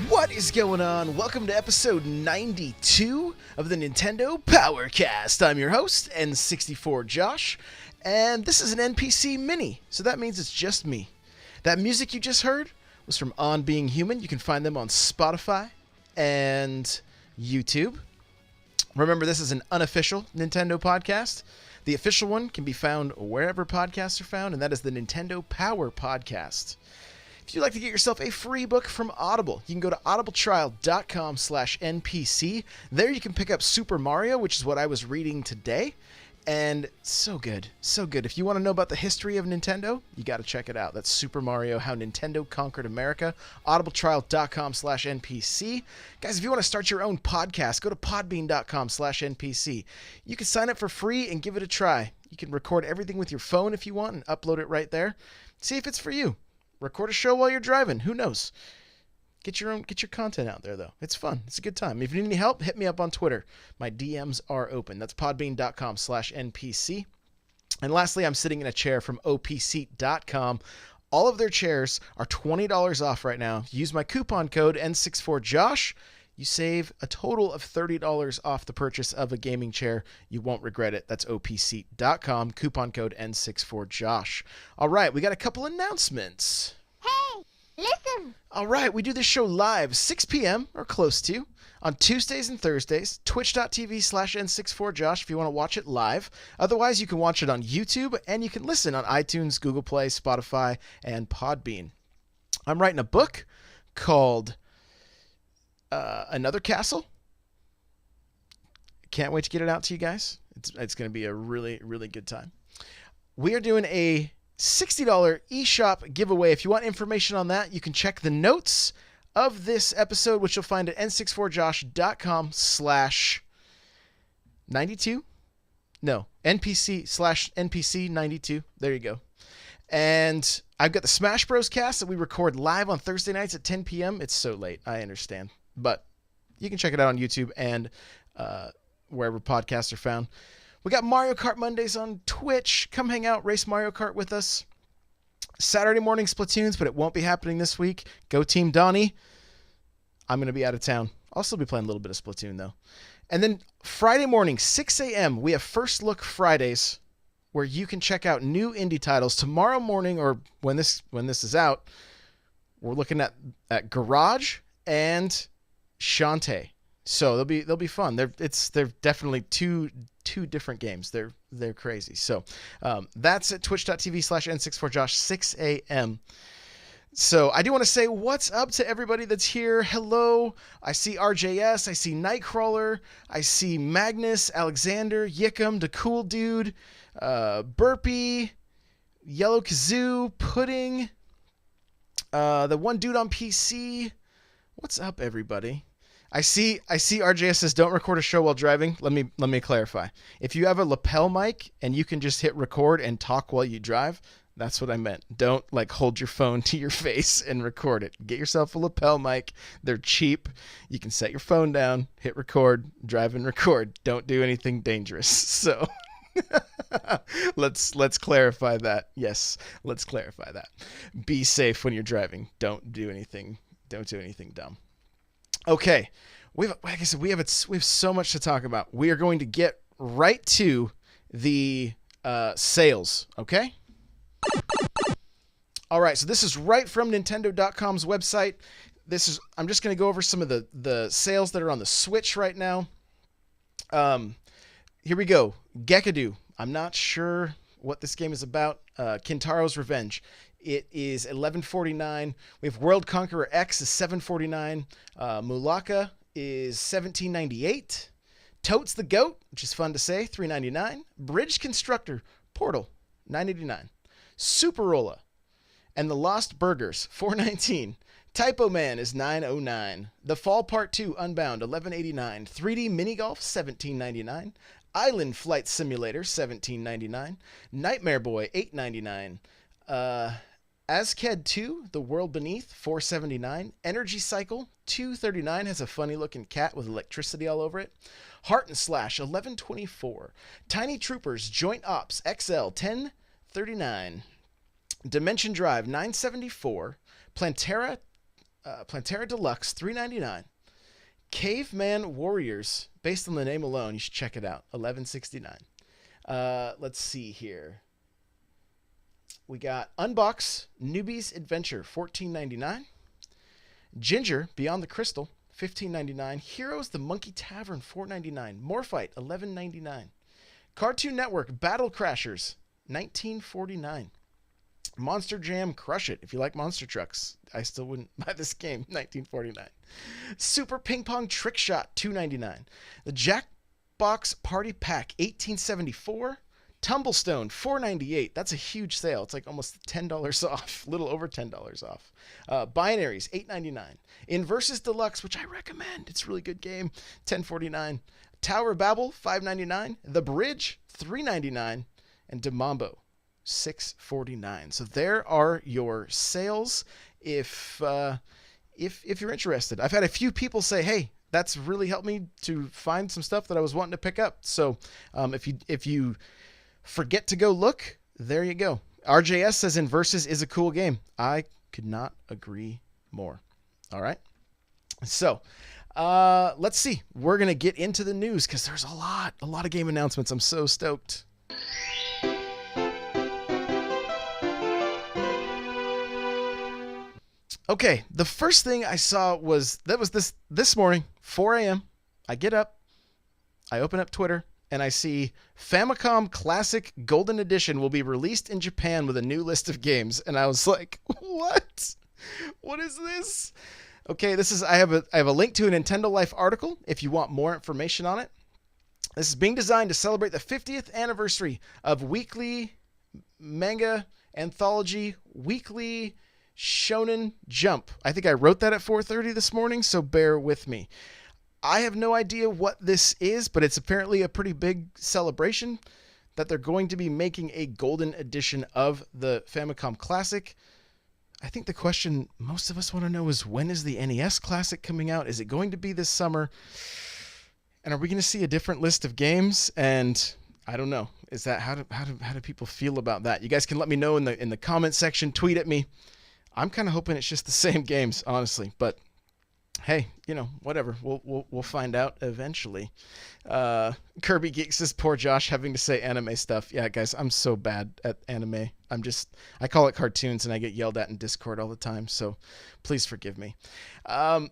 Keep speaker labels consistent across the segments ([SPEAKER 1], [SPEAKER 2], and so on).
[SPEAKER 1] What is going on? Welcome to episode 92 of the Nintendo Powercast. I'm your host, N64 Josh, and this is an NPC mini, so that means it's just me. That music you just heard was from On Being Human. You can find them on Spotify and YouTube. Remember, this is an unofficial Nintendo podcast. The official one can be found wherever podcasts are found, and that is the Nintendo Power Podcast. If you'd like to get yourself a free book from Audible, you can go to audibletrial.com/NPC. There you can pick up Super Mario, which is what I was reading today. And so good, so good. If you want to know about the history of Nintendo, you got to check it out. That's Super Mario, How Nintendo Conquered America, audibletrial.com/NPC. Guys, if you want to start your own podcast, go to podbean.com/NPC. You can sign up for free and give it a try. You can record everything with your phone if you want and upload it right there. See if it's for you. Record a show while you're driving. Who knows? Get your content out there, though. It's fun. It's a good time. If you need any help, hit me up on Twitter. My DMs are open. That's podbean.com/NPC. And lastly, I'm sitting in a chair from opseat.com. All of their chairs are $20 off right now. Use my coupon code N64Josh. You save a total of $30 off the purchase of a gaming chair. You won't regret it. That's opseat.com. Coupon code N64Josh. All right, we got a couple announcements.
[SPEAKER 2] Hey, listen!
[SPEAKER 1] All right, we do this show live 6 p.m. or close to on Tuesdays and Thursdays, twitch.tv/N64Josh if you want to watch it live. Otherwise, you can watch it on YouTube and you can listen on iTunes, Google Play, Spotify, and Podbean. I'm writing a book called Another Castle. Can't wait to get it out to you guys. It's going to be a really, really good time. We are doing a $60 eShop giveaway. If you want information on that, you can check the notes of this episode, which you'll find at n64josh.com/92. No, NPC/NPC92. There you go. And I've got the Smash Bros. Cast that we record live on Thursday nights at 10 p.m. It's so late, I understand. But you can check it out on YouTube and wherever podcasts are found. We got Mario Kart Mondays on Twitch. Come hang out, race Mario Kart with us. Saturday morning Splatoons, but it won't be happening this week. Go Team Donnie. I'm going to be out of town. I'll still be playing a little bit of Splatoon, though. And then Friday morning, 6 a.m., we have First Look Fridays, where you can check out new indie titles. Tomorrow morning, or when this is out, we're looking at Garage and Shantae. So they'll be fun. They're definitely two different games. They're crazy. So that's at twitch.tv/N64Josh, 6 a.m. So I do want to say what's up to everybody that's here. Hello. I see RJS. I see Nightcrawler. I see Magnus, Alexander, Yickum, the Cool Dude, Burpee, Yellow Kazoo, Pudding, the one dude on PC. What's up, everybody? I see RJS says don't record a show while driving. Let me clarify. If you have a lapel mic and you can just hit record and talk while you drive, that's what I meant. Don't hold your phone to your face and record it. Get yourself a lapel mic. They're cheap. You can set your phone down, hit record, drive and record. Don't do anything dangerous. So let's clarify that. Yes, let's clarify that. Be safe when you're driving. Don't do anything dumb. Okay, like I said, we have so much to talk about. We are going to get right to the sales, okay? All right, so this is right from Nintendo.com's website. I'm just going to go over some of the sales that are on the Switch right now. Here we go. Gekadu. I'm not sure what this game is about. Kintaro's Revenge. It is $11.49. We have World Conqueror X is $7.49. Mulaka is $17.98. Totes the Goat, which is fun to say, $3.99. Bridge Constructor Portal, $9.89. Superola and the Lost Burgers, $4.19. Typo Man is $9.09. The Fall Part 2 Unbound, $11.89. 3D Mini Golf, $17.99. Island Flight Simulator, $17.99. Nightmare Boy, $8.99. Azked 2, The World Beneath, $4.79. Energy Cycle, $2.39. Has a funny looking cat with electricity all over it. Heart and Slash, $11.24. Tiny Troopers Joint Ops XL, $10.39. Dimension Drive, $9.74. Plantera Plantera Deluxe, $3.99. Caveman Warriors, based on the name alone, you should check it out, $11.69. Let's see here. We got Unbox Newbie's Adventure, $14.99. Ginger Beyond the Crystal, $15.99. Heroes the Monkey Tavern, $4.99. Morphite, $11.99. Cartoon Network Battle Crashers, $19.49. Monster Jam Crush It. If you like monster trucks, I still wouldn't buy this game, $19.49. Super Ping Pong Trick Shot, $2.99. The Jackbox Party Pack, $18.74. Tumblestone, $4.98. That's a huge sale. It's like almost $10 off, a little over $10 off. Binaries, $8.99. Inversus Deluxe, which I recommend. It's a really good game, $10.49. Tower of Babel, $5.99. The Bridge, $3.99. And Demambo, $6.49. So there are your sales if you're interested. I've had a few people say, hey, that's really helped me to find some stuff that I was wanting to pick up. So if you forget to go look, there you go. RJS says Inversus is a cool game. I could not agree more. All right. So let's see. We're going to get into the news because there's a lot of game announcements. I'm so stoked. Okay, the first thing I saw was this morning, 4 a.m. I get up, I open up Twitter, and I see Famicom Classic Golden Edition will be released in Japan with a new list of games, and I was like, what? What is this? Okay, I have a link to a Nintendo Life article if you want more information on it. This is being designed to celebrate the 50th anniversary of Weekly Manga Anthology Weekly Shonen Jump. I think I wrote that at 4:30 this morning, so bear with me. I have no idea what this is, but it's apparently a pretty big celebration that they're going to be making a golden edition of the Famicom Classic. I think the question most of us want to know is, when is the NES Classic coming out? Is it going to be this summer? And are we going to see a different list of games? And I don't know. Is that how do people feel about that? You guys can let me know in the comment section, tweet at me. I'm kind of hoping it's just the same games, honestly, but hey, whatever. We'll find out eventually. Kirby Geek says, poor Josh having to say anime stuff. Yeah, guys, I'm so bad at anime. I call it cartoons and I get yelled at in Discord all the time, so please forgive me.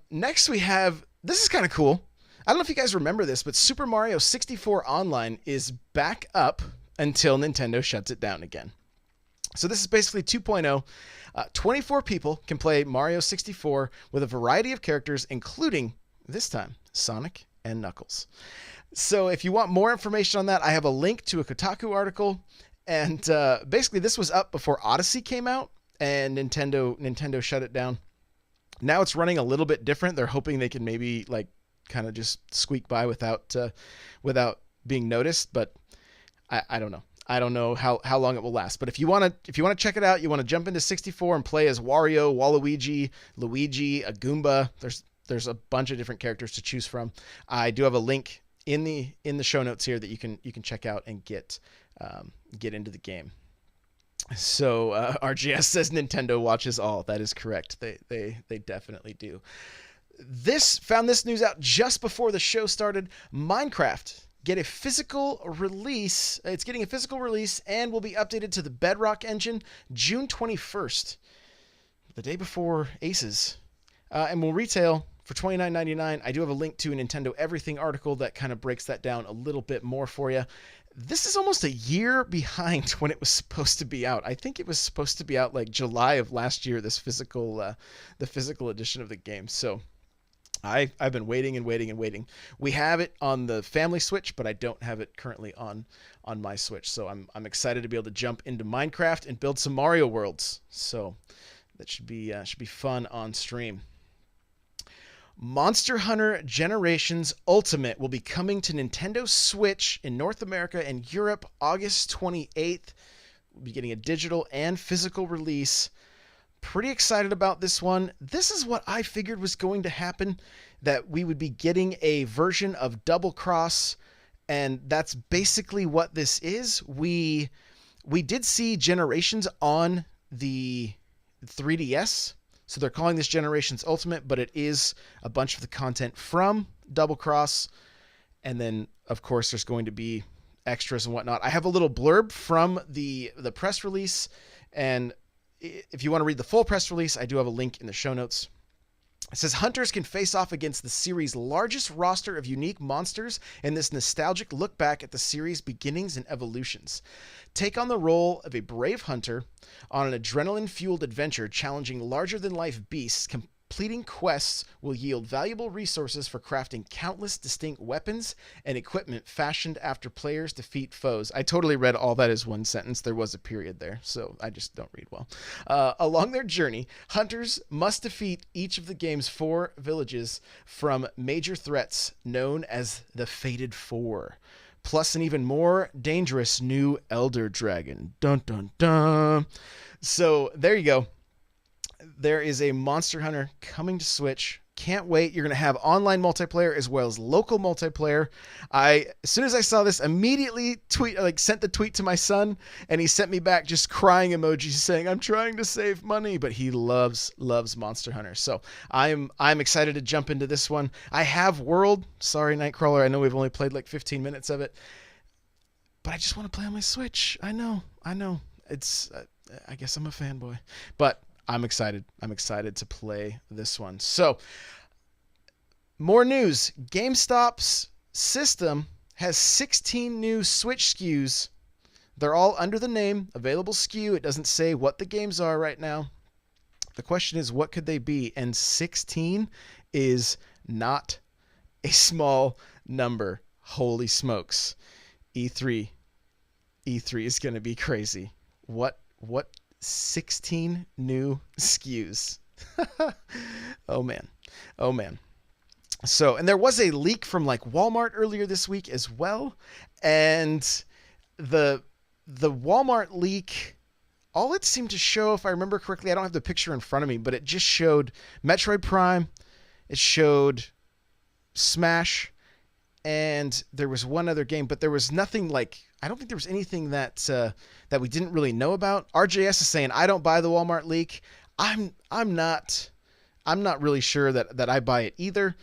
[SPEAKER 1] Next we have, this is kind of cool. I don't know if you guys remember this, but Super Mario 64 Online is back up until Nintendo shuts it down again. So this is basically 2.0. 24 people can play Mario 64 with a variety of characters, including, this time, Sonic and Knuckles. So if you want more information on that, I have a link to a Kotaku article. And basically, this was up before Odyssey came out, and Nintendo shut it down. Now it's running a little bit different. They're hoping they can maybe kind of just squeak by without being noticed, but I don't know. I don't know how long it will last. But if you want to check it out, you want to jump into 64 and play as Wario, Waluigi, Luigi, a Goomba. There's a bunch of different characters to choose from. I do have a link in the show notes here that you can check out and get into the game. So RGS says Nintendo watches all. That is correct. They definitely do. Found this news out just before the show started. Minecraft get a physical release. It's getting a physical release and will be updated to the Bedrock engine June 21st, the day before Aces, and will retail for $29.99. I do have a link to a Nintendo Everything article that kind of breaks that down a little bit more for you. This is almost a year behind when it was supposed to be out. I think it was supposed to be out like July of last year, the physical edition of the game. So I've been waiting and waiting and waiting. We have it on the family Switch, but I don't have it currently on my Switch. So I'm excited to be able to jump into Minecraft and build some Mario worlds. So that should be fun on stream. Monster Hunter Generations Ultimate will be coming to Nintendo Switch in North America and Europe August 28th. We'll be getting a digital and physical release. Pretty excited about this one. This is what I figured was going to happen, that we would be getting a version of Double Cross, and that's basically what this is. We did see Generations on the 3DS, So they're calling this Generations Ultimate, but it is a bunch of the content from Double Cross. And then, of course, there's going to be extras and whatnot. I have a little blurb from the press release. And if you want to read the full press release, I do have a link in the show notes. It says hunters can face off against the series' largest roster of unique monsters in this nostalgic look back at the series' beginnings and evolutions. Take on the role of a brave hunter on an adrenaline-fueled adventure challenging larger-than-life beasts. Completing quests will yield valuable resources for crafting countless distinct weapons and equipment fashioned after players defeat foes. I totally read all that as one sentence. There was a period there, so I just don't read well. Along their journey, hunters must defeat each of the game's 4 villages from major threats known as the Fated Four, plus an even more dangerous new Elder Dragon. Dun dun dun. So there you go. There is a Monster Hunter coming to Switch. Can't wait. You're going to have online multiplayer as well as local multiplayer. As soon as I saw this, immediately sent the tweet to my son, and he sent me back just crying emojis saying, I'm trying to save money, but he loves Monster Hunter. So I'm excited to jump into this one. I have World. Sorry, Nightcrawler. I know we've only played like 15 minutes of it, but I just want to play on my Switch. I know. It's, I guess I'm a fanboy, but I'm excited. I'm excited to play this one. So, more news. GameStop's system has 16 new Switch SKUs. They're all under the name Available SKU. It doesn't say what the games are right now. The question is, what could they be? And 16 is not a small number. Holy smokes. E3 is going to be crazy. What 16 new SKUs. Oh man. So, and there was a leak from like Walmart earlier this week as well. And the Walmart leak, all it seemed to show, if I remember correctly, I don't have the picture in front of me, but it just showed Metroid Prime. It showed Smash. And there was one other game, but there was nothing like, I don't think there was anything that we didn't really know about. RJS is saying, I don't buy the Walmart leak. I'm not really sure that I buy it either.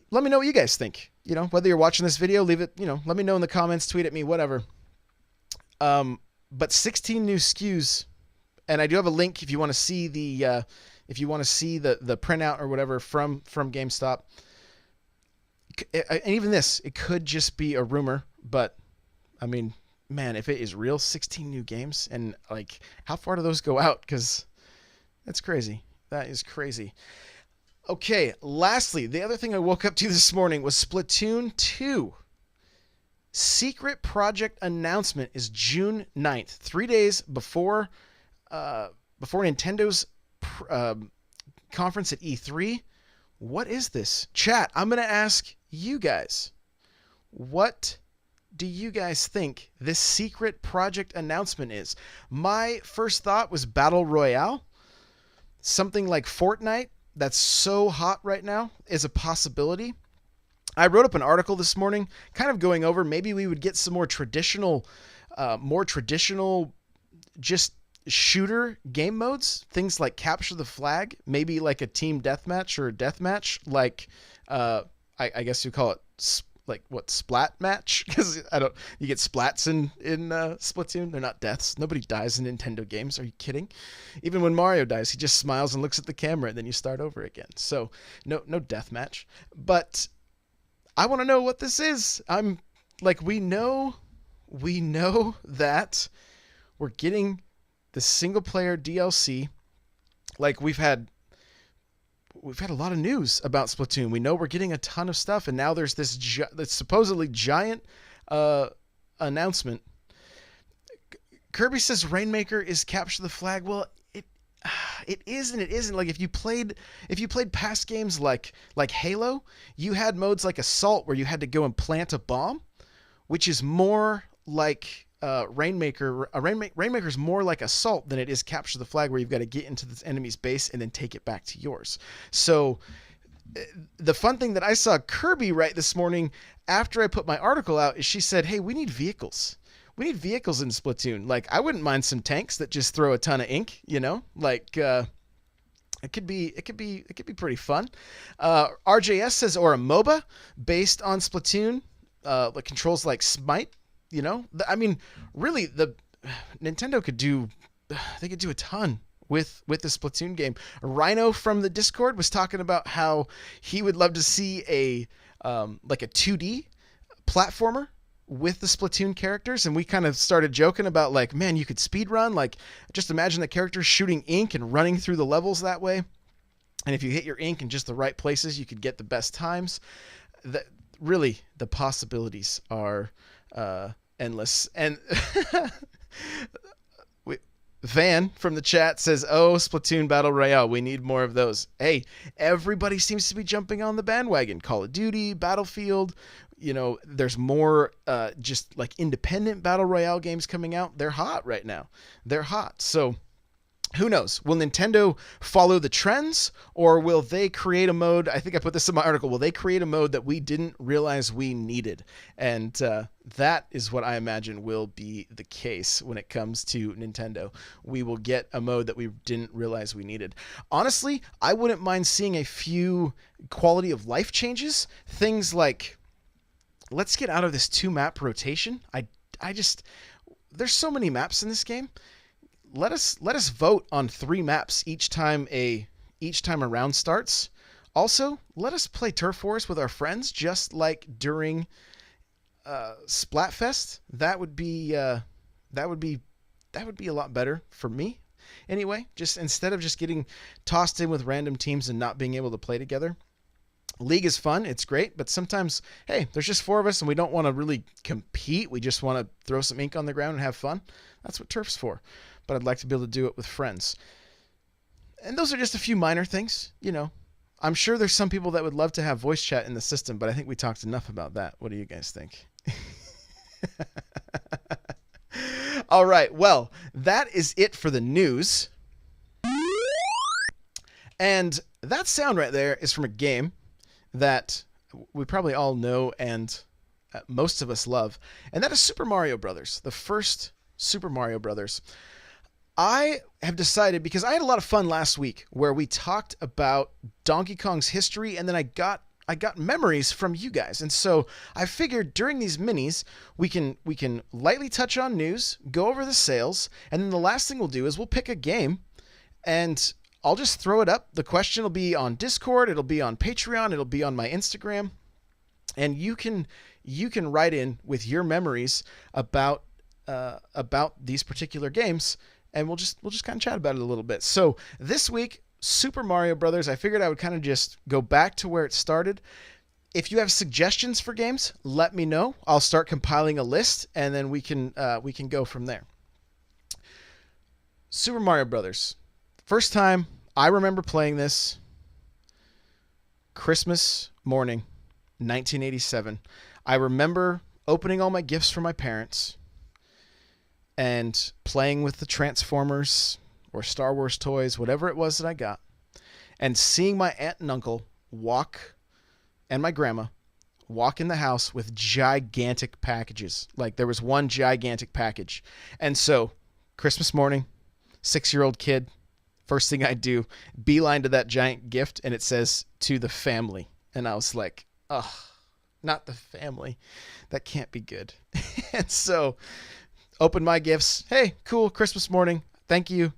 [SPEAKER 1] Let me know what you guys think. You know, whether you're watching this video, leave it, let me know in the comments, tweet at me, whatever. But 16 new SKUs, and I do have a link if you want to see the printout or whatever from GameStop. And even this, it could just be a rumor, but I mean, man, if it is real, 16 new games, and like, how far do those go out? Because that's crazy. That is crazy. Okay, lastly, the other thing I woke up to this morning was Splatoon 2. Secret project announcement is June 9th, 3 days before Nintendo's conference at E3. What is this? Chat, I'm going to ask you guys, what do you guys think this secret project announcement is? My first thought was Battle Royale. Something like Fortnite that's so hot right now is a possibility. I wrote up an article this morning kind of going over maybe we would get some more traditional just shooter game modes, things like capture the flag, maybe like a team deathmatch or a deathmatch, like I guess you call it splat match, because you get splats in Splatoon. They're not deaths. Nobody dies in Nintendo games. Are you kidding? Even when Mario dies, he just smiles and looks at the camera, and then you start over again. So no death match. But I want to know what this is. I'm like, we know that we're getting the single player DLC. Like, we've had a lot of news about Splatoon. We know we're getting a ton of stuff, and now there's this supposedly giant announcement. Kirby says Rainmaker is capture the flag. Well, it is and it isn't. Like, if you played past games like Halo, you had modes like Assault where you had to go and plant a bomb, which is more like Rainmaker. Rainmaker's more like Assault than it is capture the flag, where you've got to get into the enemy's base and then take it back to yours. So the fun thing that I saw Kirby write this morning after I put my article out is she said, hey, we need vehicles. We need vehicles in Splatoon. Like, I wouldn't mind some tanks that just throw a ton of ink, like It could be pretty fun. RJS says, or a MOBA based on Splatoon, that controls like Smite. I mean, really, the Nintendo could do, they could do a ton with the Splatoon game. Rhino from the Discord was talking about how he would love to see a like a 2D platformer with the Splatoon characters, and we kind of started joking about like, man, you could speed run, like just imagine the characters shooting ink and running through the levels that way. And if you hit your ink in just the right places, you could get the best times. That really, the possibilities are endless. And Van from the chat says, "Oh, Splatoon Battle Royale, we need more of those." Hey, everybody seems to be jumping on the bandwagon. Call of Duty, Battlefield. There's more just like independent Battle Royale games coming out. They're hot right now. They're hot. So who knows? Will Nintendo follow the trends, or will they create a mode? I think I put this in my article. Will they create a mode that we didn't realize we needed? And that is what I imagine will be the case when it comes to Nintendo. We will get a mode that we didn't realize we needed. Honestly, I wouldn't mind seeing a few quality of life changes. Things like, let's get out of this 2-map rotation. I just, there's so many maps in this game. Let us vote on 3 maps each time a round starts. Also, let us play Turf Wars with our friends, just like during Splatfest. That would be a lot better for me. Anyway, just instead of just getting tossed in with random teams and not being able to play together. League is fun, it's great, but sometimes, hey, there's just 4 of us and we don't want to really compete. We just want to throw some ink on the ground and have fun. That's what Turf's for. But I'd like to be able to do it with friends. And those are just a few minor things, I'm sure there's some people that would love to have voice chat in the system, but I think we talked enough about that. What do you guys think? All right, well, that is it for the news. And that sound right there is from a game that we probably all know and most of us love, and that is Super Mario Brothers, the first Super Mario Brothers. I have decided, because I had a lot of fun last week where we talked about Donkey Kong's history, and then I got memories from you guys. And so I figured during these minis, we can lightly touch on news, go over the sales, and then the last thing we'll do is we'll pick a game, and I'll just throw it up. The question will be on Discord, it'll be on Patreon, it'll be on my Instagram, and you can write in with your memories about these particular games. And we'll just kind of chat about it a little bit. So this week, Super Mario Brothers, I figured I would kind of just go back to where it started. If you have suggestions for games, let me know. I'll start compiling a list, and then we can go from there. Super Mario Brothers. First time I remember playing this, Christmas morning, 1987. I remember opening all my gifts from my parents and playing with the Transformers or Star Wars toys, whatever it was that I got, and seeing my aunt and uncle and my grandma walk in the house with gigantic packages. Like, there was one gigantic package. And so, Christmas morning, 6-year-old kid, first thing I do, beeline to that giant gift, and it says, "To the family." And I was like, ugh, not the family. That can't be good. And so, open my gifts. Hey, cool, Christmas morning. Thank you.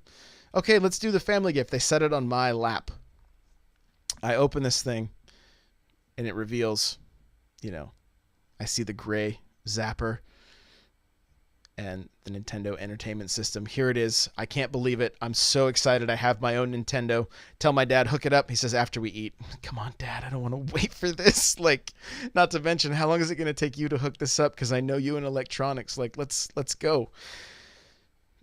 [SPEAKER 1] Okay, let's do the family gift. They set it on my lap. I open this thing, and it reveals, I see the gray zapper and the Nintendo Entertainment System. Here it is. I can't believe it. I'm so excited. I have my own Nintendo. Tell my dad, hook it up. He says, after we eat. Come on, Dad. I don't want to wait for this. Like, not to mention, how long is it going to take you to hook this up? Because I know you in electronics. Like, let's go.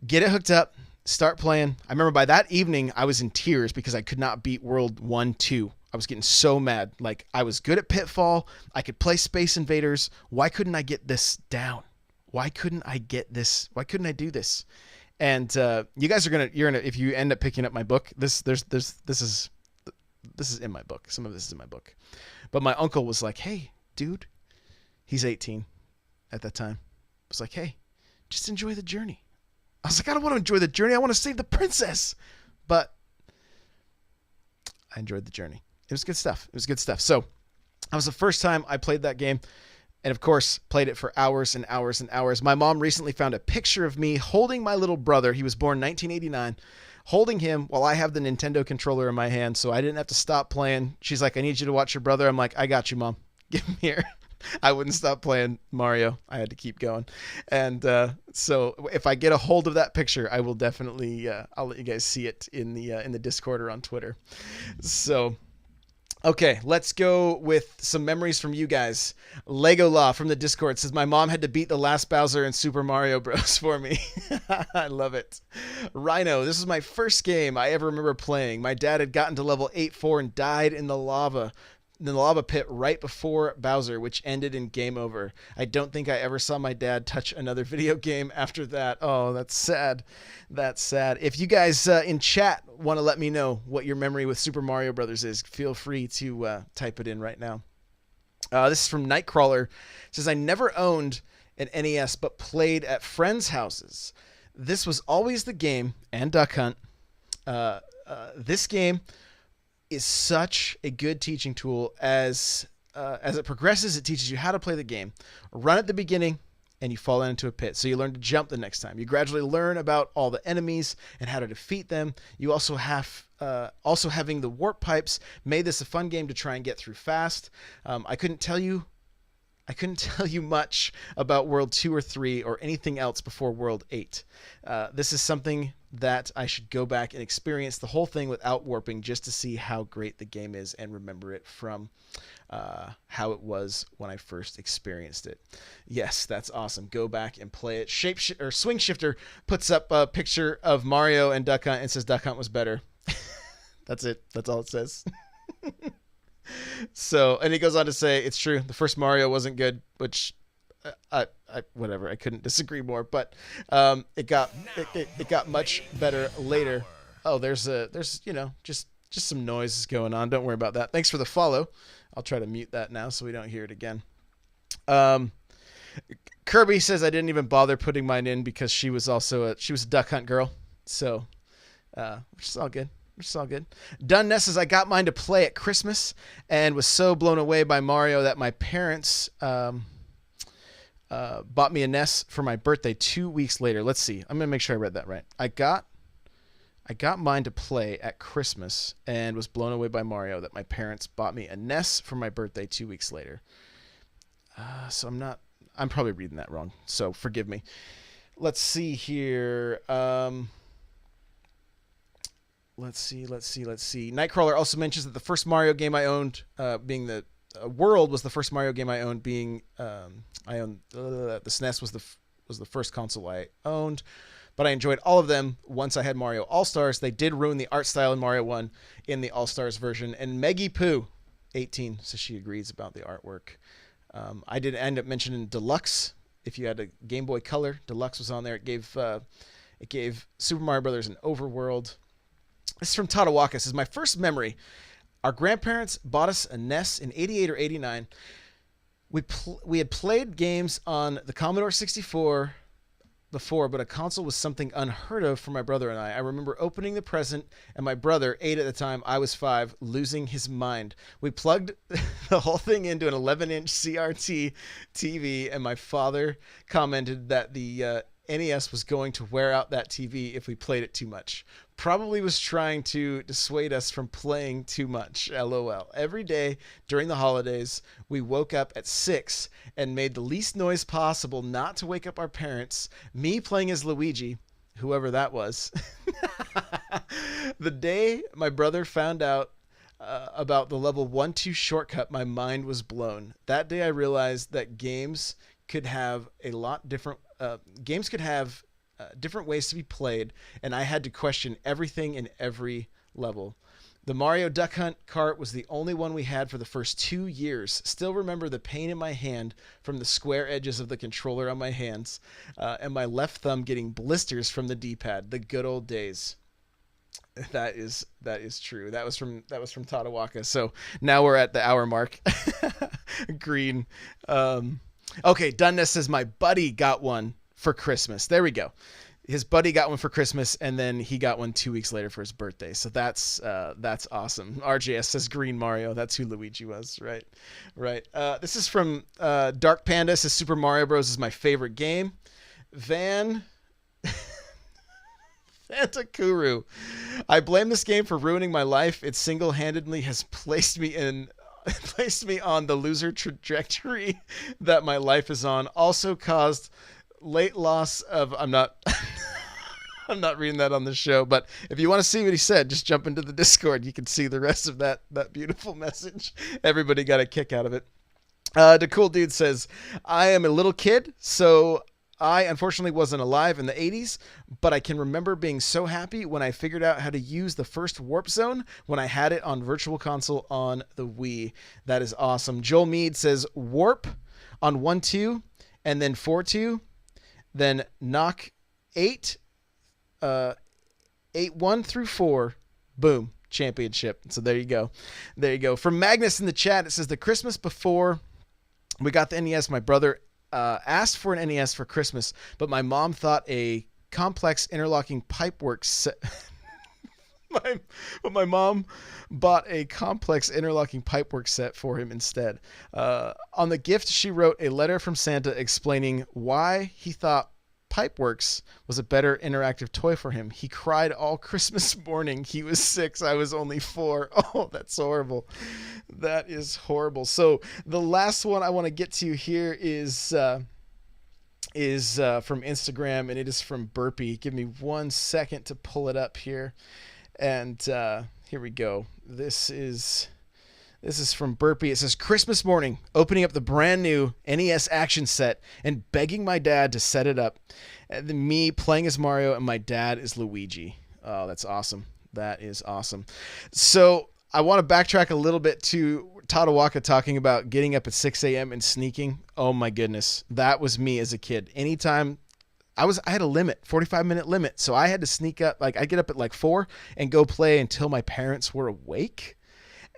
[SPEAKER 1] Get it hooked up. Start playing. I remember by that evening, I was in tears because I could not beat World 1, 2. I was getting so mad. Like, I was good at Pitfall. I could play Space Invaders. Why couldn't I get this down? Why couldn't I get this? Why couldn't I do this? And you guys you're gonna, if you end up picking up my book, this is in my book. Some of this is in my book. But my uncle was like, "Hey, dude," he's 18 at that time. Was like, "Hey, just enjoy the journey." I was like, "I don't want to enjoy the journey. I want to save the princess." But I enjoyed the journey. It was good stuff. It was good stuff. So that was the first time I played that game. And of course, played it for hours and hours and hours. My mom recently found a picture of me holding my little brother. He was born 1989. Holding him while I have the Nintendo controller in my hand, so I didn't have to stop playing. She's like, I need you to watch your brother. I'm like, I got you, Mom. Give him here. I wouldn't stop playing Mario. I had to keep going. And so if I get a hold of that picture, I will definitely, I'll let you guys see it in the Discord or on Twitter. So, okay, let's go with some memories from you guys. Lego Law from the Discord says, my mom had to beat the last Bowser in Super Mario Bros. For me. I love it. Rhino, this is my first game I ever remember playing. My dad had gotten to level 8-4 and died in the lava pit right before Bowser, which ended in game over. I don't think I ever saw my dad touch another video game after that. Oh, that's sad. That's sad. If you guys in chat want to let me know what your memory with Super Mario Brothers is, feel free to type it in right now. This is from Nightcrawler. It says, I never owned an NES but played at friends' houses. This was always the game, and Duck Hunt. This game is such a good teaching tool. As it progresses, it teaches you how to play the game. Run at the beginning, and you fall into a pit. So you learn to jump the next time. You gradually learn about all the enemies and how to defeat them. You also have having the warp pipes made this a fun game to try and get through fast. I couldn't tell you much about World 2 or 3 or anything else before World 8. This is something that I should go back and experience the whole thing without warping just to see how great the game is and remember it from how it was when I first experienced it. Yes, that's awesome. Go back and play it. Swing Shifter puts up a picture of Mario and Duck Hunt and says Duck Hunt was better. That's it. That's all it says. So, and he goes on to say, it's true. The first Mario wasn't good, which whatever. I couldn't disagree more, but it got much better later. Oh, there's just some noise going on. Don't worry about that. Thanks for the follow. I'll try to mute that now so we don't hear it again. Kirby says I didn't even bother putting mine in because she was a Duck Hunt girl. So, which is all good. It's all good. Dunn says, I got mine to play at Christmas and was so blown away by Mario that my parents bought me a NES for my birthday 2 weeks later. Let's see. I'm going to make sure I read that right. I got mine to play at Christmas and was blown away by Mario that my parents bought me a NES for my birthday 2 weeks later. So I'm probably reading that wrong. So forgive me. Let's see here. Let's see. Nightcrawler also mentions that the first Mario game I owned, being the World, was the first Mario game I owned. Being the SNES was the first console I owned, but I enjoyed all of them once I had Mario All Stars. They did ruin the art style in Mario 1 in the All Stars version. And Meggy Poo, 18, says she agrees about the artwork. I did end up mentioning Deluxe. If you had a Game Boy Color, Deluxe was on there. It gave Super Mario Brothers an overworld. This is from Tadawaka. This is my first memory. Our grandparents bought us a NES in 88 or 89. We had played games on the Commodore 64 before, but a console was something unheard of for my brother and I. I remember opening the present, and my brother, 8 at the time, I was 5, losing his mind. We plugged the whole thing into an 11-inch CRT TV, and my father commented that the NES was going to wear out that TV if we played it too much. Probably was trying to dissuade us from playing too much. LOL. Every day during the holidays, we woke up at 6 and made the least noise possible not to wake up our parents. Me playing as Luigi, whoever that was. The day my brother found out about the level 1-2 shortcut, my mind was blown. That day I realized that games could have different ways to be played, and I had to question everything in every level. The Mario Duck Hunt cart was the only one we had for the first 2 years. Still remember the pain in my hand from the square edges of the controller on my hands, and my left thumb getting blisters from the D-pad. The good old days. That is true. That was from Tadawaka. So now we're at the hour mark. Green. Okay, Dunnes says my buddy got one for Christmas. There we go. his buddy got one for Christmas, and then he got one 2 weeks later for his birthday. So that's awesome. RJS says Green Mario. That's who Luigi was, right? Right. This is from Dark Panda. Says Super Mario Bros. Is my favorite game. Van Fantakuru. I blame this game for ruining my life. It single-handedly has placed me on the loser trajectory that my life is on. Also caused late loss of I'm not I'm not reading that on the show, but if you want to see what he said, just jump into the Discord. You can see the rest of that beautiful message. Everybody got a kick out of it. The cool dude says, I am a little kid, so I unfortunately wasn't alive in the 80s, but I can remember being so happy when I figured out how to use the first Warp Zone when I had it on Virtual Console on the Wii. That is awesome. Joel Mead says Warp on 1-2 and then 4-2, then knock 8, 8-1 through 4, boom, championship. So there you go. There you go. From Magnus in the chat, it says the Christmas before we got the NES, my brother asked for an NES for Christmas, but my mom thought a complex interlocking pipework set. My mom bought a complex interlocking pipework set for him instead. On the gift, she wrote a letter from Santa explaining why he thought Pipeworks was a better interactive toy for him. He cried all Christmas morning. He was 6. I was only 4. Oh, that's horrible. That is horrible. So the last one I want to get to here is from Instagram, and it is from Burpee. Give me 1 second to pull it up here. And here we go. This is from Burpee. It says, Christmas morning, opening up the brand new NES action set and begging my dad to set it up. And then me playing as Mario and my dad is Luigi. Oh, that's awesome. That is awesome. So I want to backtrack a little bit to Tadawaka talking about getting up at 6 a.m. and sneaking. Oh my goodness. That was me as a kid. Anytime I had a limit, 45-minute limit. So I had to sneak up. Like I'd get up at like 4 and go play until my parents were awake.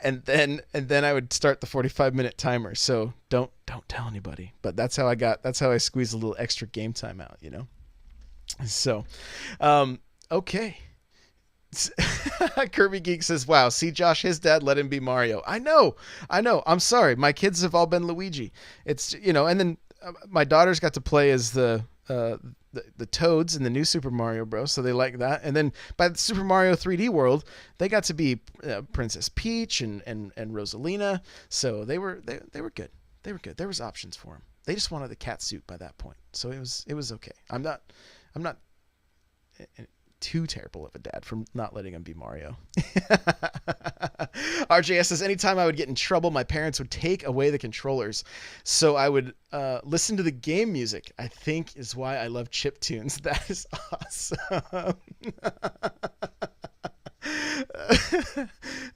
[SPEAKER 1] And then I would start the 45-minute timer. So don't tell anybody. But that's how I squeezed a little extra game time out, you know? So, okay. Kirby Geek says, wow, see Josh, his dad let him be Mario. I know. I'm sorry. My kids have all been Luigi. It's, you know, and then my daughters got to play as the Toads in the new Super Mario Bros. So they like that. And then by the Super Mario 3D World, they got to be Princess Peach and Rosalina. So they were good. They were good. There was options for them. They just wanted the cat suit by that point. So it was okay. I'm not too terrible of a dad for not letting him be Mario. RJS says, anytime I would get in trouble, my parents would take away the controllers. So I would listen to the game music, I think is why I love chip tunes. That is awesome.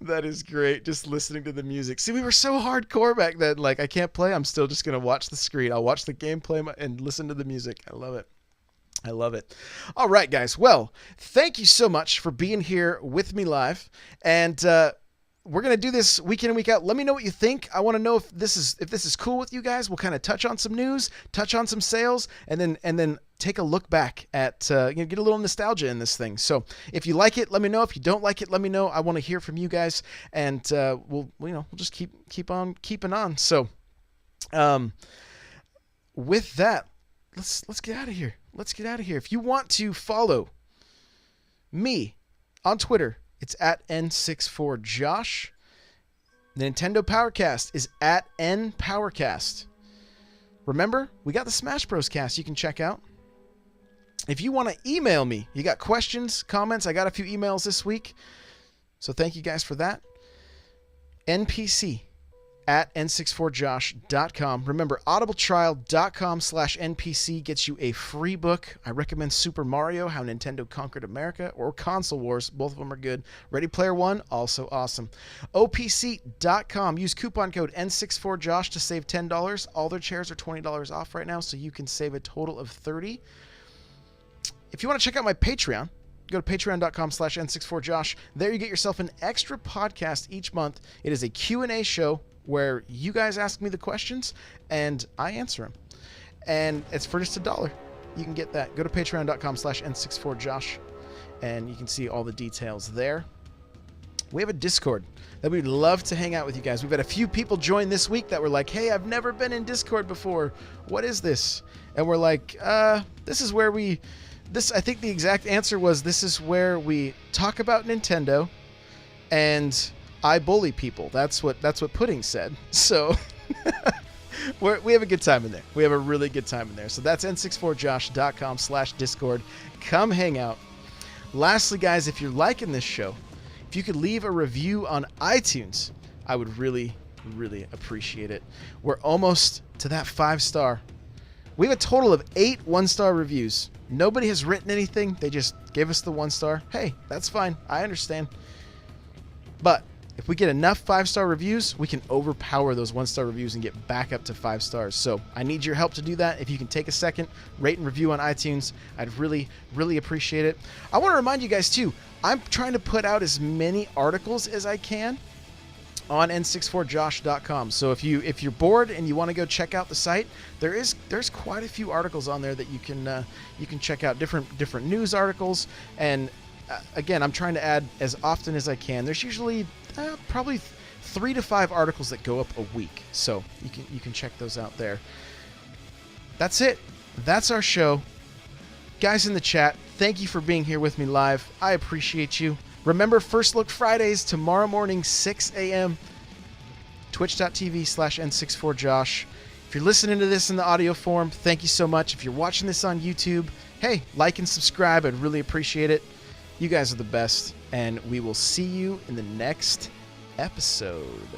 [SPEAKER 1] That is great. Just listening to the music. See, we were so hardcore back then. Like, I can't play. I'm still just going to watch the screen. I'll watch the gameplay and listen to the music. I love it. I love it. All right, guys. Well, thank you so much for being here with me live. And we're going to do this week in and week out. Let me know what you think. I want to know if this is cool with you guys. We'll kind of touch on some news, touch on some sales, and then take a look back at get a little nostalgia in this thing. So if you like it, let me know. If you don't like it, let me know. I want to hear from you guys, and we'll just keep on keeping on. So with that, let's get out of here. Let's get out of here. If you want to follow me on Twitter, it's at N64Josh. The Nintendo Powercast is at NPowercast. Remember, we got the Smash Bros. Cast you can check out. If you want to email me, you got questions, comments, I got a few emails this week. So thank you guys for that. NPC at n64josh.com. Remember, audibletrial.com/NPC gets you a free book. I recommend Super Mario, How Nintendo Conquered America, or Console Wars. Both of them are good. Ready Player One, also awesome. OPC.com. Use coupon code N64Josh to save $10. All their chairs are $20 off right now, so you can save a total of $30. If you want to check out my Patreon, go to patreon.com/N64Josh. There you get yourself an extra podcast each month. It is a Q&A show where you guys ask me the questions and I answer them. And it's for just $1. you can get that. Go to patreon.com/n64josh, and you can see all the details there. We have a Discord that we'd love to hang out with you guys. We've had a few people join this week that were like, hey, I've never been in Discord before. What is this? And we're like, this is where I think the exact answer was, this is where we talk about Nintendo and I bully people. That's what Pudding said. So we have a good time in there. We have a really good time in there. So that's n64josh.com/Discord. Come hang out. Lastly, guys, if you're liking this show, if you could leave a review on iTunes, I would really, really appreciate it. We're almost to that 5-star. We have a total of 8 1-star reviews. Nobody has written anything. They just gave us the 1-star. Hey, that's fine. I understand. But if we get enough 5-star reviews, we can overpower those 1-star reviews and get back up to 5 stars. So I need your help to do that. If you can take a second, rate and review on iTunes, I'd really, really appreciate it. I want to remind you guys too, I'm trying to put out as many articles as I can on n64josh.com. So if you're bored and you want to go check out the site, there's quite a few articles on there that you can check out, different news articles. And again, I'm trying to add as often as I can. There's usually probably 3 to 5 articles that go up a week, so you can check those out there. That's it. That's our show. Guys in the chat, thank you for being here with me live. I appreciate you. Remember, First Look Fridays tomorrow morning, 6 a.m. Twitch.tv/n64josh. If you're listening to this in the audio form, thank you so much. If you're watching this on YouTube, hey, like and subscribe. I'd really appreciate it. You guys are the best, and we will see you in the next episode.